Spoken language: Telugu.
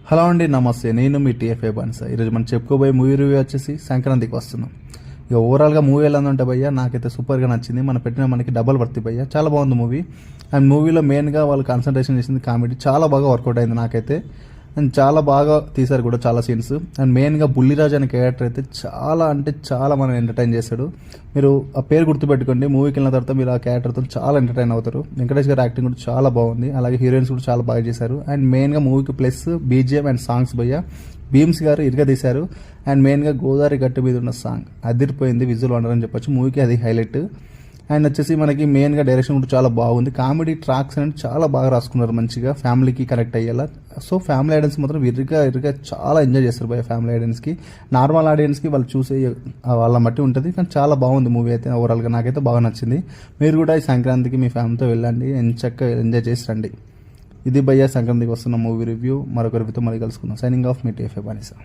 హలో అండి, నమస్తే. నేను మీ టీఎఫ్ఏ బానిసా. ఈరోజు మనం చెప్పుకోబోయే మూవీ రివ్యూ వచ్చేసి సంక్రాంతికి వస్తున్నాం. ఇక ఓవరాల్గా మూవీ ఎలా ఉందంటే భయ్య నాకైతే సూపర్గా నచ్చింది. మనం పెట్టిన మనకి డబల్ వర్తి భయ్య, చాలా బాగుంది మూవీ. అండ్ మూవీలో మెయిన్గా వాళ్ళు కాన్సన్ట్రేషన్ చేసింది కామెడీ, చాలా బాగా వర్కౌట్ అయింది నాకైతే. అండ్ చాలా బాగా తీశారు కూడా చాలా సీన్స్. అండ్ మెయిన్గా బుల్లిరాజు అనే క్యారెక్టర్ అయితే చాలా అంటే చాలా మనం ఎంటర్టైన్ చేశాడు. మీరు ఆ పేరు గుర్తుపెట్టుకోండి, మూవీకి వెళ్ళిన తర్వాత మీరు ఆ క్యారెక్టర్తో చాలా ఎంటర్టైన్ అవుతారు. వెంకటేష్ గారి యాక్టింగ్ కూడా చాలా బాగుంది, అలాగే హీరోయిన్స్ కూడా చాలా బాగా చేశారు. అండ్ మెయిన్గా మూవీకి ప్లస్ బీజిఎం అండ్ సాంగ్స్ భయ్య, భీమ్స్ గారు ఇరుగా తీశారు. అండ్ మెయిన్గా గోదావరి గట్టు మీద ఉన్న సాంగ్ అదిరిపోయింది, విజువల్ వండర్ అని చెప్పొచ్చు. మూవీకి అది హైలైట్. అండ్ వచ్చేసి మనకి మెయిన్గా డైరెక్షన్ కూడా చాలా బాగుంది. కామెడీ ట్రాక్స్ అనేది చాలా బాగా రాసుకున్నారు, మంచిగా ఫ్యామిలీకి కనెక్ట్ అయ్యేలా. సో ఫ్యామిలీ ఆడియన్స్ మాత్రం ఇరుగా చాలా ఎంజాయ్ చేస్తారు భయ. ఫ్యామిలీ ఆడియన్స్కి, నార్మల్ ఆడియన్స్కి వాళ్ళు చూసే వాళ్ళ మట్టి ఉంటుంది. కానీ చాలా బాగుంది మూవీ అయితే. ఓవరాల్గా నాకైతే బాగా నచ్చింది. మీరు కూడా ఈ సంక్రాంతికి మీ ఫ్యామిలీతో వెళ్ళండి, చక్కగా ఎంజాయ్ చేసి రండి. ఇది భయ్య సంక్రాంతికి వస్తున్న మూవీ రివ్యూ. మరొక రివ్యూతో మళ్ళీ కలుసుకుందాం. సైనింగ్ ఆఫ్ మీ టీఎఫ్ఏ బానిసా.